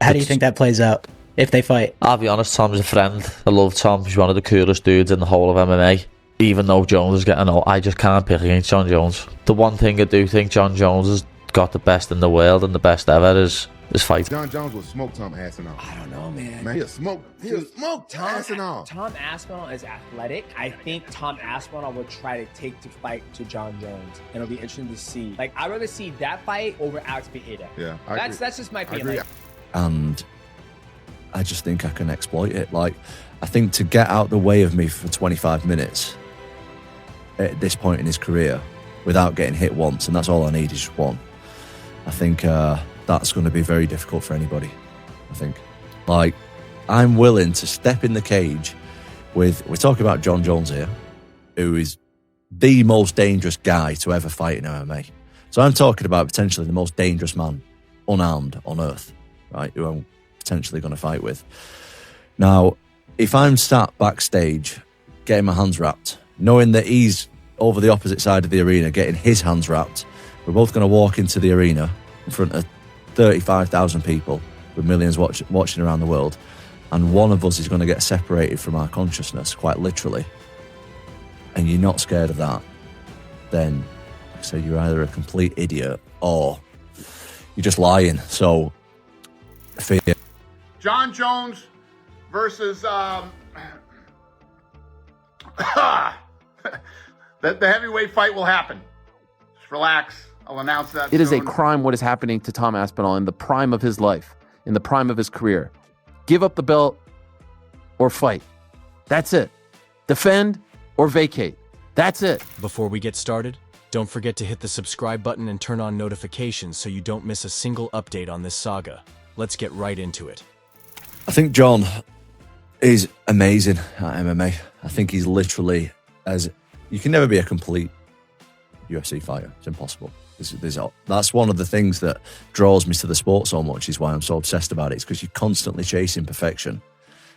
How do you think that plays out if they fight? I'll be honest, Tom's a friend. I love Tom. He's one of the coolest dudes in the whole of MMA. Even though Jones is getting old, I just can't pick against Jon Jones. The one thing I do think Jon Jones has got the best in the world and the best ever is fight. Jon Jones will smoke Tom Aspinall. I don't know, man. He'll smoke Tom Aspinall. Tom Aspinall is athletic. I think Tom Aspinall will try to take the fight to Jon Jones. And it'll be interesting to see. Like, I'd rather see that fight over Alex Pereira. Yeah, that's just my opinion. Like, and I just think I can exploit it. Like, I think to get out the way of me for 25 minutes at this point in his career without getting hit once, and that's all I need is just one. I think that's going to be very difficult for anybody. I think, like, I'm willing to step in the cage with, we're talking about Jon Jones here, who is the most dangerous guy to ever fight in MMA. So I'm talking about potentially the most dangerous man unarmed on earth, right, who I'm potentially going to fight with. Now, if I'm sat backstage getting my hands wrapped, knowing that he's over the opposite side of the arena getting his hands wrapped, we're both going to walk into the arena in front of 35,000 people with millions watching around the world, and one of us is going to get separated from our consciousness, quite literally, and you're not scared of that, then like I say, you're either a complete idiot or you're just lying. So, fear. Jon Jones versus the heavyweight fight will happen. Just relax. I'll announce that It is a soon. crime what is happening to Tom Aspinall in the prime of his life, in the prime of his career. Give up the belt or fight. That's it. Defend or vacate. That's it. Before we get started, don't forget to hit the subscribe button and turn on notifications so you don't miss a single update on this saga. Let's get right into it. I think Jon is amazing at MMA. I think he's literally you can never be a complete UFC fighter. It's impossible. That's one of the things that draws me to the sport so much, is why I'm so obsessed about it. It's because you're constantly chasing perfection,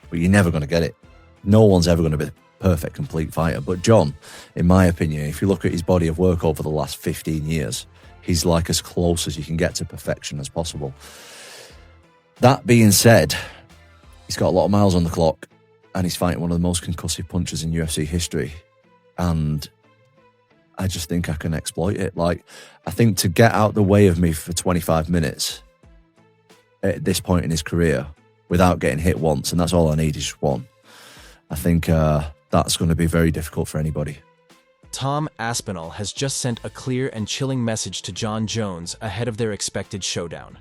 but you're never going to get it. No one's ever going to be a perfect, complete fighter. But Jon, in my opinion, if you look at his body of work over the last 15 years, he's like as close as you can get to perfection as possible. That being said, he's got a lot of miles on the clock, and he's fighting one of the most concussive punchers in UFC history. And I just think I can exploit it. Like, I think to get out the way of me for 25 minutes at this point in his career without getting hit once, and that's all I need is just one, I think that's going to be very difficult for anybody. Tom Aspinall has just sent a clear and chilling message to Jon Jones ahead of their expected showdown.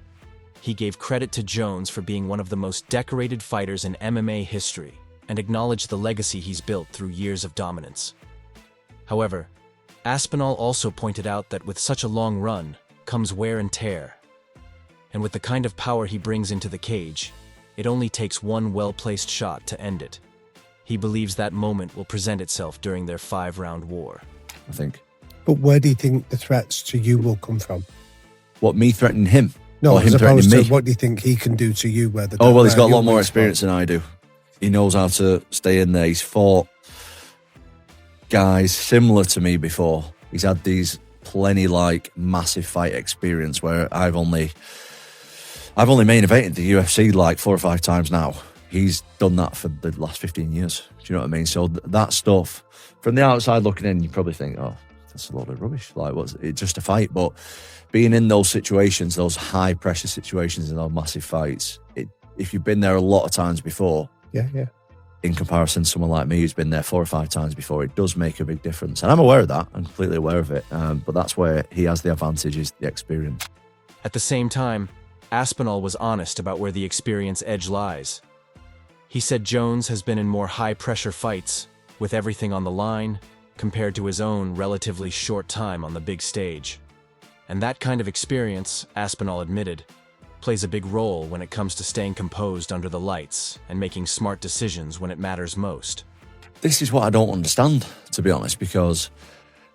He gave credit to Jones for being one of the most decorated fighters in MMA history and acknowledged the legacy he's built through years of dominance. However, Aspinall also pointed out that with such a long run comes wear and tear. And with the kind of power he brings into the cage, it only takes one well-placed shot to end it. He believes that moment will present itself during their 5-round war. I think. But where do you think the threats to you will come from? What, me threatening him? No, or him as opposed threatening to me? what do you think he can do to you? He's got a lot more experience than I do. He knows how to stay in there. He's fought guys similar to me before. He's had these plenty massive fight experience where I've only main evented the UFC like 4 or 5 times now. He's done that for the last 15 years. Do you know what I mean? So that stuff, from the outside looking in, you probably think, oh, that's a load of rubbish. Like, what's it? Just a fight. But being in those situations, those high pressure situations in those massive fights, if you've been there a lot of times before, yeah, in comparison to someone like me who's been there 4 or 5 times before, it does make a big difference. And I'm aware of that. I'm completely aware of it. But that's where he has the advantage, is the experience. At the same time, Aspinall was honest about where the experience edge lies. He said Jones has been in more high-pressure fights, with everything on the line, compared to his own relatively short time on the big stage. And that kind of experience, Aspinall admitted, plays a big role when it comes to staying composed under the lights and making smart decisions when it matters most. This is what I don't understand, to be honest, because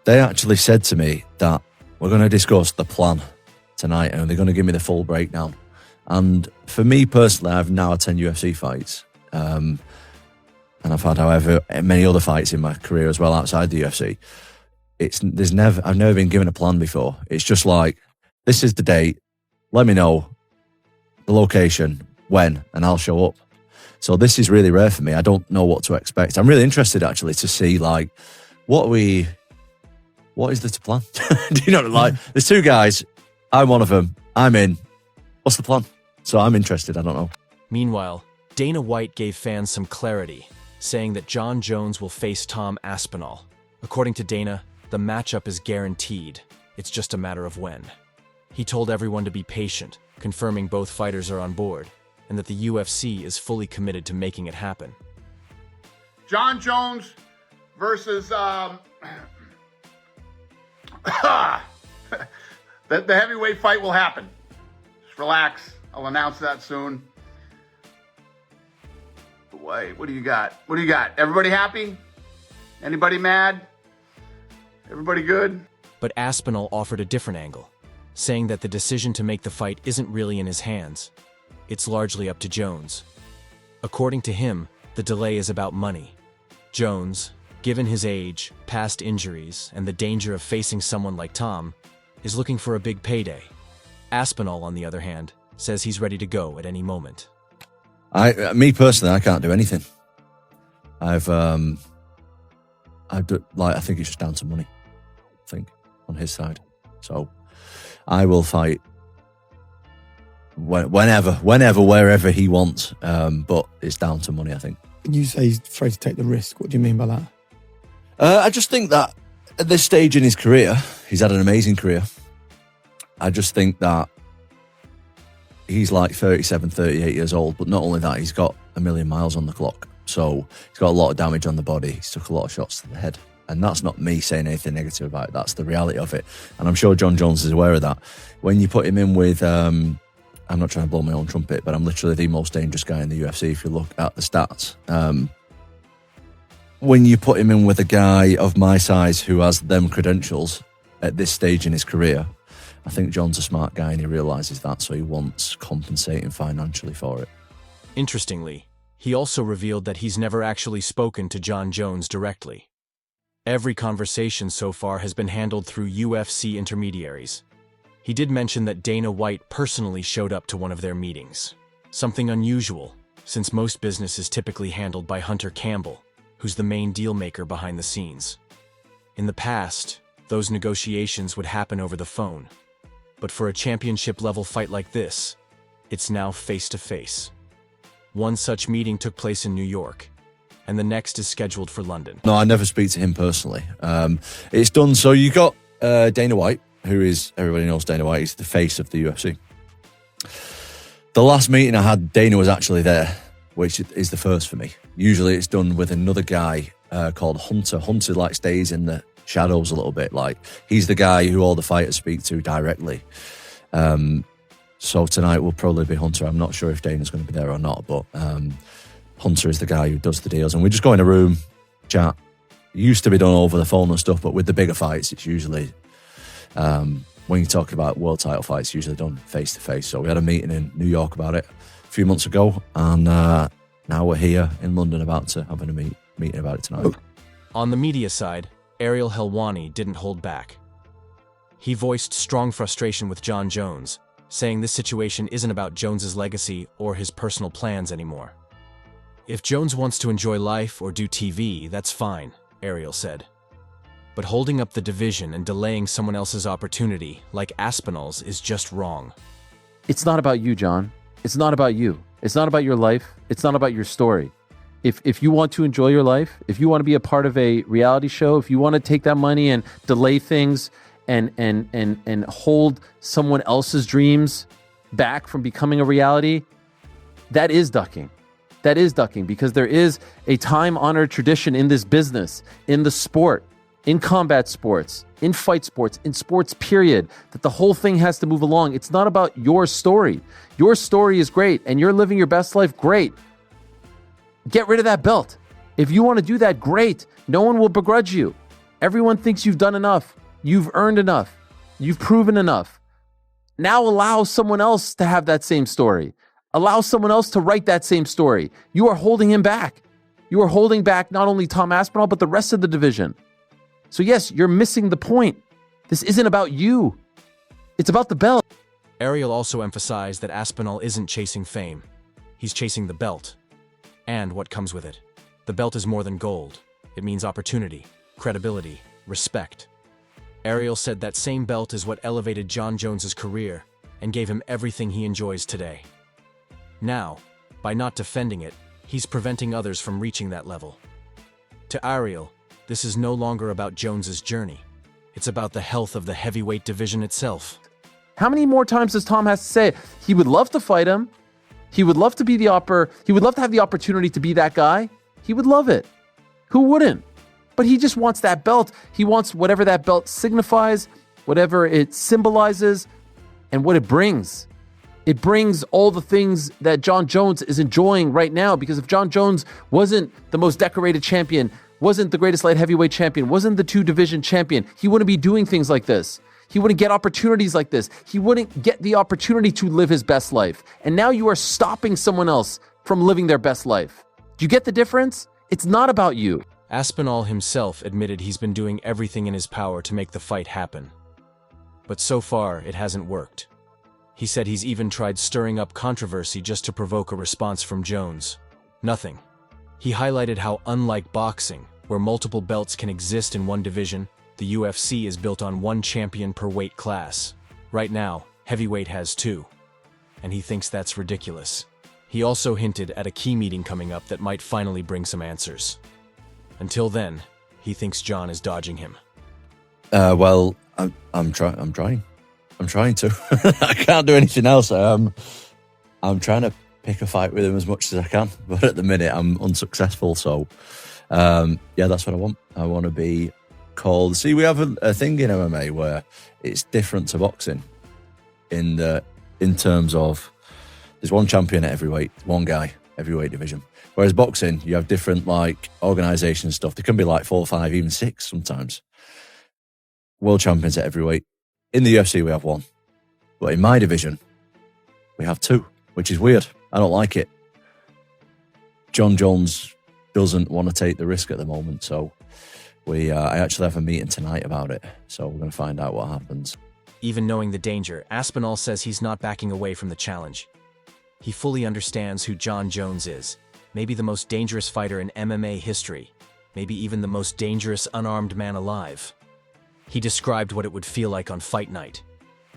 they actually said to me that we're going to discuss the plan tonight and they're going to give me the full breakdown. And for me personally, I've now had 10 UFC fights. And I've had however many other fights in my career as well outside the UFC. I've never been given a plan before. It's just like, this is the date, let me know the location, when, and I'll show up. So this is really rare for me. I don't know what to expect. I'm really interested actually to see like what is the plan? Do you know, like there's two guys, I'm one of them, I'm in. What's the plan? So I'm interested, I don't know. Meanwhile, Dana White gave fans some clarity, saying that Jon Jones will face Tom Aspinall. According to Dana, the matchup is guaranteed. It's just a matter of when. He told everyone to be patient, confirming both fighters are on board, and that the UFC is fully committed to making it happen. Jon Jones versus the heavyweight fight will happen. Just relax. I'll announce that soon. Wait, what do you got? What do you got? Everybody happy? Anybody mad? Everybody good? But Aspinall offered a different angle, saying that the decision to make the fight isn't really in his hands. It's largely up to Jones. According to him, the delay is about money. Jones, given his age, past injuries, and the danger of facing someone like Tom, is looking for a big payday. Aspinall, on the other hand, says he's ready to go at any moment. Me personally, I can't do anything. I think it's just down to money. I think on his side, so I will fight whenever, wherever he wants. But it's down to money, I think. When you say he's afraid to take the risk, what do you mean by that? I just think that at this stage in his career, he's had an amazing career. I just think that he's like 37, 38 years old, but not only that, he's got a million miles on the clock. So he's got a lot of damage on the body. He's took a lot of shots to the head. And that's not me saying anything negative about it. That's the reality of it. And I'm sure Jon Jones is aware of that. When you put him in with, I'm not trying to blow my own trumpet, but I'm literally the most dangerous guy in the UFC if you look at the stats. When you put him in with a guy of my size who has them credentials at this stage in his career, I think John's a smart guy and he realises that, so he wants compensating financially for it. Interestingly, he also revealed that he's never actually spoken to Jon Jones directly. Every conversation so far has been handled through UFC intermediaries. He did mention that Dana White personally showed up to one of their meetings. Something unusual, since most business is typically handled by Hunter Campbell, who's the main deal maker behind the scenes. In the past, those negotiations would happen over the phone. But for a championship-level fight like this, it's now face-to-face. One such meeting took place in New York, and the next is scheduled for London. No, I never speak to him personally. It's done, so you got Dana White, who is, everybody knows Dana White, he's the face of the UFC. The last meeting I had, Dana was actually there, which is the first for me. Usually it's done with another guy called Hunter. Hunter like stays in the shadows a little bit. Like he's the guy who all the fighters speak to directly. So tonight will probably be Hunter. I'm not sure if Dana's going to be there or not, but Hunter is the guy who does the deals. And we just go in a room, chat. It used to be done over the phone and stuff, but with the bigger fights, it's usually, when you talk about world title fights, it's usually done face to face. So we had a meeting in New York about it a few months ago, and now we're here in London about to have a meeting about it tonight. On the media side, Ariel Helwani didn't hold back. He voiced strong frustration with Jon Jones, saying this situation isn't about Jones's legacy or his personal plans anymore. If Jones wants to enjoy life or do TV, that's fine, Ariel said. But holding up the division and delaying someone else's opportunity, like Aspinall's, is just wrong. It's not about you, Jon. It's not about you. It's not about your life. It's not about your story. If you want to enjoy your life, if you want to be a part of a reality show, if you want to take that money and delay things and hold someone else's dreams back from becoming a reality, that is ducking. That is ducking, because there is a time-honored tradition in this business, in the sport, in combat sports, in fight sports, in sports period, that the whole thing has to move along. It's not about your story. Your story is great and you're living your best life, great. Get rid of that belt. If you want to do that, great. No one will begrudge you. Everyone thinks you've done enough. You've earned enough. You've proven enough. Now allow someone else to have that same story. Allow someone else to write that same story. You are holding him back. You are holding back not only Tom Aspinall, but the rest of the division. So yes, you're missing the point. This isn't about you. It's about the belt. Ariel also emphasized that Aspinall isn't chasing fame. He's chasing the belt. And what comes with it. The belt is more than gold. It means opportunity, credibility, respect. Ariel said that same belt is what elevated Jon Jones's career and gave him everything he enjoys today. Now, by not defending it, he's preventing others from reaching that level. To Ariel, this is no longer about Jones's journey. It's about the health of the heavyweight division itself. How many more times does Tom have to say it? He would love to fight him. He would love to be he would love to have the opportunity to be that guy. He would love it. Who wouldn't? But he just wants that belt. He wants whatever that belt signifies, whatever it symbolizes, and what it brings. It brings all the things that Jon Jones is enjoying right now, because if Jon Jones wasn't the most decorated champion, wasn't the greatest light heavyweight champion, wasn't the 2-division champion, he wouldn't be doing things like this. He wouldn't get opportunities like this. He wouldn't get the opportunity to live his best life. And now you are stopping someone else from living their best life. Do you get the difference? It's not about you. Aspinall himself admitted he's been doing everything in his power to make the fight happen. But so far, it hasn't worked. He said he's even tried stirring up controversy just to provoke a response from Jones. Nothing. He highlighted how, unlike boxing, where multiple belts can exist in one division, the UFC is built on one champion per weight class. Right now, heavyweight has 2. And he thinks that's ridiculous. He also hinted at a key meeting coming up that might finally bring some answers. Until then, he thinks Jon is dodging him. Well, I'm trying. I'm trying to. I can't do anything else. I'm trying to pick a fight with him as much as I can, but at the minute I'm unsuccessful. So, yeah, that's what I want. I want to be called. See, we have a thing in MMA where it's different to boxing in terms of there's one champion at heavyweight, one guy, heavyweight division. Whereas boxing, you have different like organization stuff. There can be like 4, 5, even 6 sometimes. World champions at heavyweight. In the UFC, we have 1. But in my division, we have 2, which is weird. I don't like it. Jon Jones doesn't want to take the risk at the moment. So I actually have a meeting tonight about it. So we're going to find out what happens. Even knowing the danger, Aspinall says he's not backing away from the challenge. He fully understands who Jon Jones is. Maybe the most dangerous fighter in MMA history. Maybe even the most dangerous unarmed man alive. He described what it would feel like on fight night.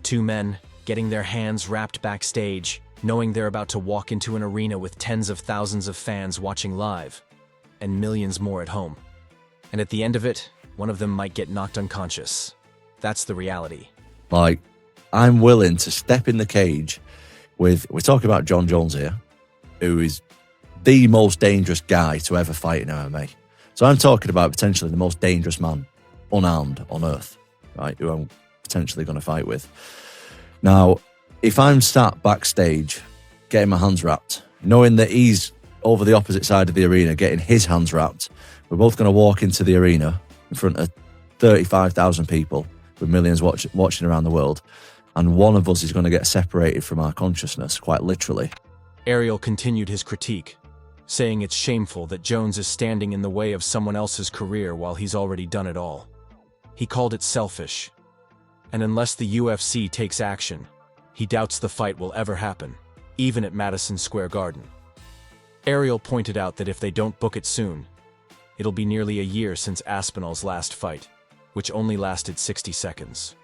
2 men getting their hands wrapped backstage, knowing they're about to walk into an arena with tens of thousands of fans watching live, and millions more at home. And at the end of it, one of them might get knocked unconscious. That's the reality. Like, I'm willing to step in the cage with, we're talking about Jon Jones here, who is the most dangerous guy to ever fight in MMA. So I'm talking about potentially the most dangerous man unarmed on earth, right, who I'm potentially going to fight with. Now, if I'm sat backstage getting my hands wrapped, knowing that he's over the opposite side of the arena getting his hands wrapped, we're both going to walk into the arena in front of 35,000 people with millions watching around the world, and one of us is going to get separated from our consciousness, quite literally. Ariel continued his critique, saying it's shameful that Jones is standing in the way of someone else's career while he's already done it all. He called it selfish. And unless the UFC takes action, he doubts the fight will ever happen, even at Madison Square Garden. Ariel pointed out that if they don't book it soon, it'll be nearly a year since Aspinall's last fight, which only lasted 60 seconds.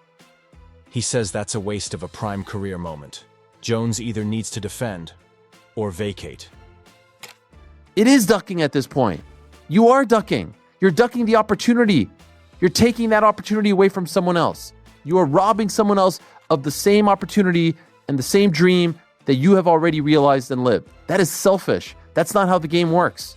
He says that's a waste of a prime career moment. Jones either needs to defend or vacate. It is ducking at this point. You are ducking. You're ducking the opportunity. You're taking that opportunity away from someone else. You are robbing someone else of the same opportunity and the same dream that you have already realized and lived. That is selfish. That's not how the game works.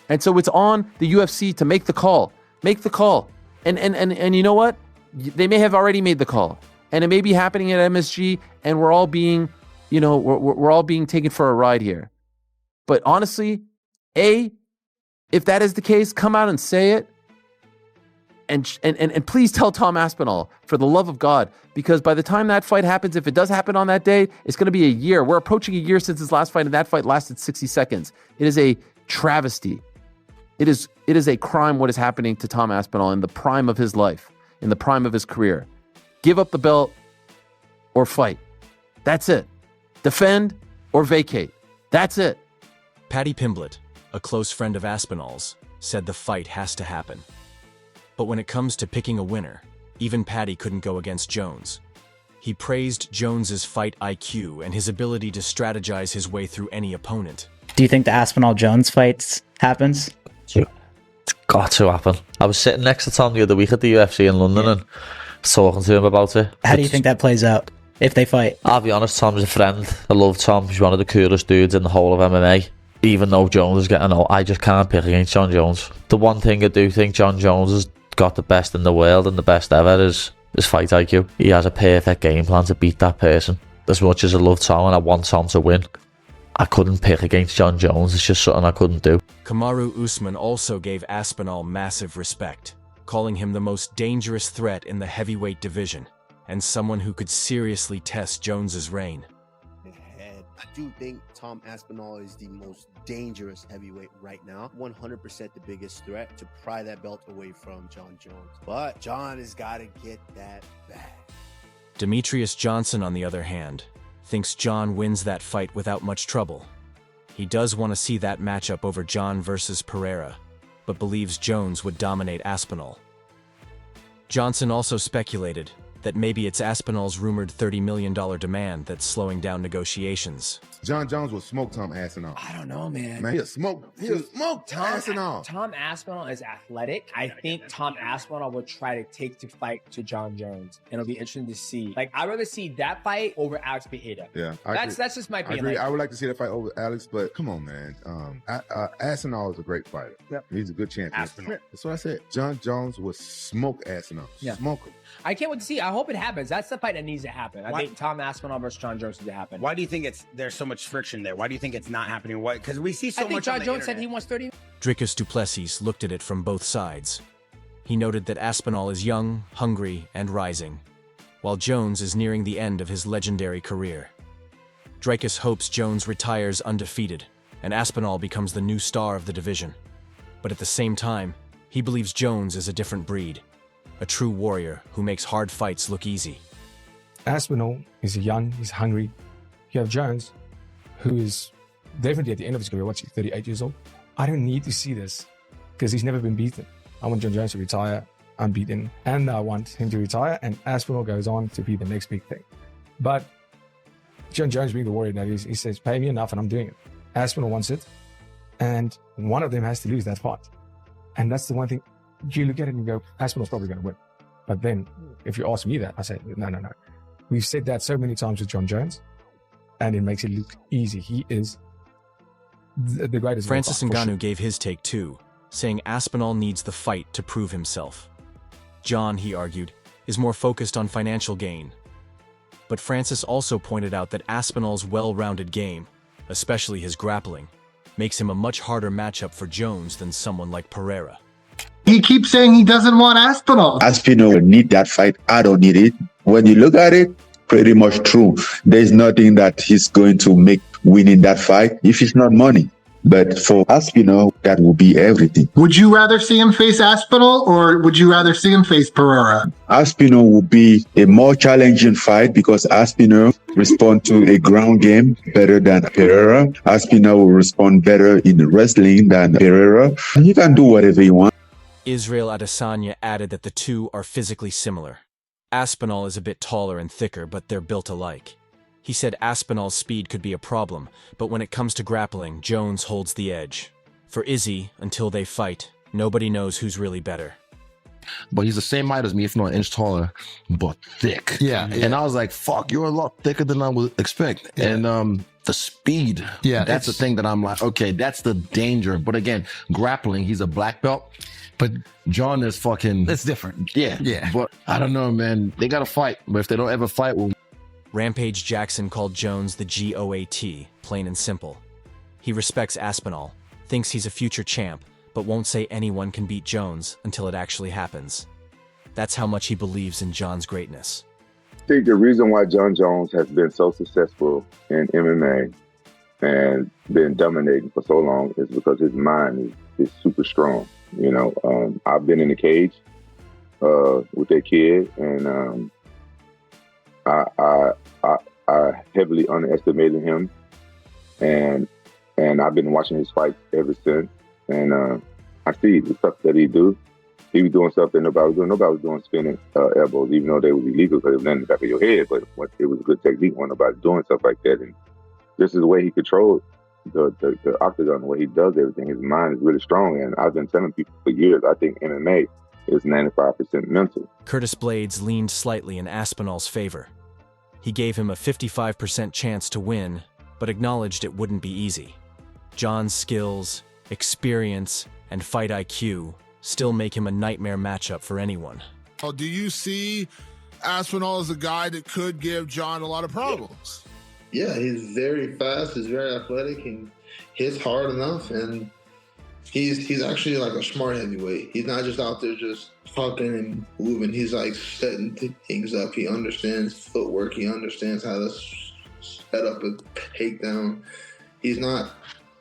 And so it's on the UFC to make the call. Make the call. And you know what? They may have already made the call. And it may be happening at MSG, and we're all being, we're all being taken for a ride here. But honestly, if that is the case, come out and say it. And please tell Tom Aspinall, for the love of God, because by the time that fight happens, if it does happen on that day, it's going to be a year. We're approaching a year since his last fight, and that fight lasted 60 seconds. It is a travesty. It is a crime what is happening to Tom Aspinall in the prime of his life, in the prime of his career. Give up the belt or fight. That's it. Defend or vacate. That's it. Paddy Pimblett, a close friend of Aspinall's, said the fight has to happen. But when it comes to picking a winner, even Paddy couldn't go against Jones. He praised Jones's fight IQ and his ability to strategize his way through any opponent. Do you think the Aspinall-Jones fight happens? It's got to happen. I was sitting next to Tom the other week at the UFC in London and talking to him about it. How do you think that plays out if they fight? I'll be honest, Tom's a friend. I love Tom. He's one of the coolest dudes in the whole of MMA. Even though Jones is getting old, I just can't pick against Jon Jones. The one thing I do think Jon Jones has got the best in the world and the best ever is his fight IQ. He has a perfect game plan to beat that person. As much as I love Tom and I want Tom to win, I couldn't pick against Jon Jones. It's just something I couldn't do. Kamaru Usman also gave Aspinall massive respect, calling him the most dangerous threat in the heavyweight division and someone who could seriously test Jones's reign. I do think Tom Aspinall is the most dangerous heavyweight right now. 100% the biggest threat to pry that belt away from Jon Jones. But Jon has got to get that back. Demetrious Johnson, on the other hand, thinks Jon wins that fight without much trouble. He does want to see that matchup over Jon versus Pereira, but believes Jones would dominate Aspinall. Johnson also speculated that maybe it's Aspinall's rumored $30 million demand that's slowing down negotiations. Jon Jones will smoke Tom Aspinall. I don't know, man. Man, he'll smoke Tom Aspinall. Tom Aspinall is athletic. I think Tom Aspinall would try to take the fight to Jon Jones, and it'll be interesting to see. Like, I'd rather see that fight over Alex Pereira. Yeah, that's just my opinion. I would like to see that fight over Alex, but come on, man. Aspinall is a great fighter. Yep. He's a good champion. Aspinall. That's what I said. Jon Jones will smoke Aspinall. Yeah. Smoke him. I can't wait to see. I hope it happens. That's the fight that needs to happen. I think Tom Aspinall versus Jon Jones needs to happen. Why do you think there's so much friction there? Why do you think it's not happening? Why? Because we see so I think much. Jon Jones said he wants 30. Drikus Du Plessis looked at it from both sides. He noted that Aspinall is young, hungry, and rising, while Jones is nearing the end of his legendary career. Drikus hopes Jones retires undefeated, and Aspinall becomes the new star of the division. But at the same time, he believes Jones is a different breed, a true warrior who makes hard fights look easy. Aspinall is young, he's hungry. You have Jones, who is definitely at the end of his career, 38 years old. I don't need to see this because he's never been beaten. I want Jon Jones to retire unbeaten, and I want him to retire, and Aspinall goes on to be the next big thing. But Jon Jones, being the warrior that he says, pay me enough and I'm doing it. Aspinall wants it, and one of them has to lose that fight. And that's the one thing, you look at it and go, Aspinall's probably going to win. But then, if you ask me that, I say, no. We've said that so many times with Jon Jones, and it makes it look easy. He is the greatest. Francis Ngannou gave his take too, saying Aspinall needs the fight to prove himself. Jon, he argued, is more focused on financial gain. But Francis also pointed out that Aspinall's well-rounded game, especially his grappling, makes him a much harder matchup for Jones than someone like Pereira. He keeps saying he doesn't want Aspinall. Aspinall will need that fight. I don't need it. When you look at it, pretty much true. There's nothing that he's going to make winning that fight if it's not money. But for Aspinall, that will be everything. Would you rather see him face Aspinall or would you rather see him face Pereira? Aspinall will be a more challenging fight because Aspinall respond to a ground game better than Pereira. Aspinall will respond better in wrestling than Pereira. And he can do whatever he wants. Israel Adesanya added that the two are physically similar. Aspinall is a bit taller and thicker, but they're built alike. He said Aspinall's speed could be a problem, but when it comes to grappling, Jones holds the edge. For Izzy, until they fight, nobody knows who's really better. But he's the same height as me, if not an inch taller, but thick. Yeah. And I was like, fuck, you're a lot thicker than I would expect. Yeah. And the speed, that's the thing that I'm like, okay, that's the danger. But again, grappling, he's a black belt. But Jon is fucking... It's different. Yeah. But I don't know, man. They got to fight. But if they don't ever fight, well... Rampage Jackson called Jones the GOAT, plain and simple. He respects Aspinall, thinks he's a future champ, but won't say anyone can beat Jones until it actually happens. That's how much he believes in Jon's greatness. I think the reason why Jon Jones has been so successful in MMA and been dominating for so long is because his mind is super strong. You know, I've been in the cage with that kid, and I heavily underestimated him, and And I've been watching his fights ever since. And I see the stuff that he do. He was doing stuff that nobody was doing. Nobody was doing spinning elbows, even though they was illegal because it was in the back of your head. But it was a good technique when nobody doing stuff like that. And this is the way he controls the octagon, the way he does everything. His mind is really strong. And I've been telling people for years, I think MMA is 95% mental. Curtis Blades leaned slightly in Aspinall's favor. He gave him a 55% chance to win, but acknowledged it wouldn't be easy. Jon's skills, experience, and fight IQ still make him a nightmare matchup for anyone. Oh, do you see Aspinall as a guy that could give Jon a lot of problems? Yeah, he's very fast, he's very athletic, and hits hard enough, and he's actually like a smart heavyweight. He's not just out there just talking and moving. He's like setting things up. He understands footwork. He understands how to set up a takedown. He's not.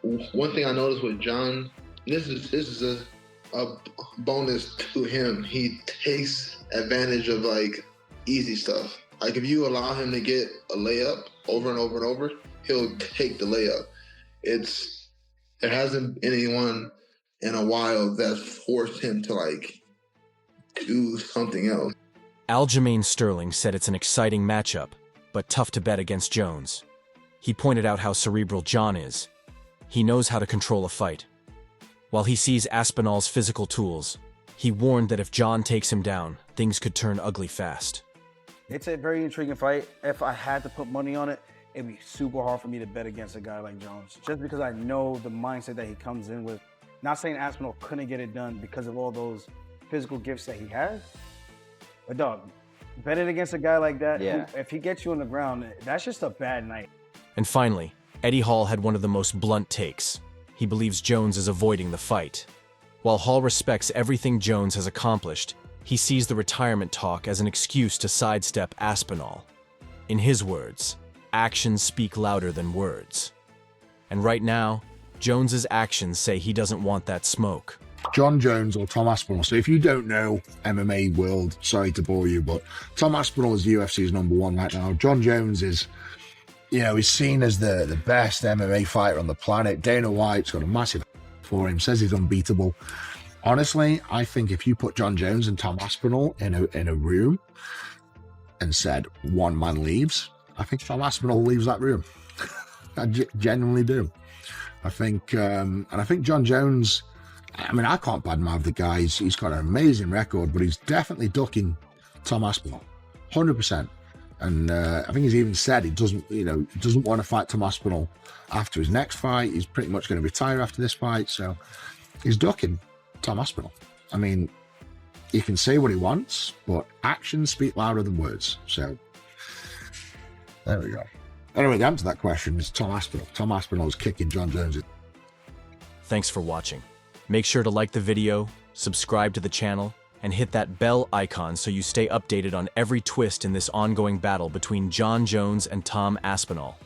One thing I noticed with Jon, this is a bonus to him. He takes advantage of like easy stuff. Like if you allow him to get a layup over and over and over, he'll take the layup. There hasn't been anyone in a while that's forced him to like do something else. Aljamain Sterling said it's an exciting matchup, but tough to bet against Jones. He pointed out how cerebral Jon is. He knows how to control a fight. While he sees Aspinall's physical tools, he warned that if Jon takes him down, things could turn ugly fast. It's a very intriguing fight. If I had to put money on it, it'd be super hard for me to bet against a guy like Jones, just because I know the mindset that he comes in with. Not saying Aspinall couldn't get it done because of all those physical gifts that he has, but dog, betting against a guy like that, if he gets you on the ground, that's just a bad night. And finally, Eddie Hall had one of the most blunt takes. He believes Jones is avoiding the fight. While Hall respects everything Jones has accomplished, he sees the retirement talk as an excuse to sidestep Aspinall. In his words, actions speak louder than words. And right now, Jones's actions say he doesn't want that smoke. Jon Jones or Tom Aspinall. So if you don't know MMA world, sorry to bore you, but Tom Aspinall is the UFC's #1 right now. Jon Jones is, he's seen as the best MMA fighter on the planet. Dana White's got a massive for him, says he's unbeatable. Honestly, I think if you put Jon Jones and Tom Aspinall in a room and said one man leaves, I think Tom Aspinall leaves that room. I genuinely do. I think Jon Jones, I can't badmouth the guy. He's got an amazing record, but he's definitely ducking Tom Aspinall, 100%. And I think he's even said he doesn't want to fight Tom Aspinall after his next fight. He's pretty much going to retire after this fight, so he's ducking Tom Aspinall. He can say what he wants, but actions speak louder than words. So there we go. Anyway, the answer to that question is Tom Aspinall. Tom Aspinall is kicking Jon Jones. Thanks for watching. Make sure to like the video, subscribe to the channel, and hit that bell icon so you stay updated on every twist in this ongoing battle between Jon Jones and Tom Aspinall.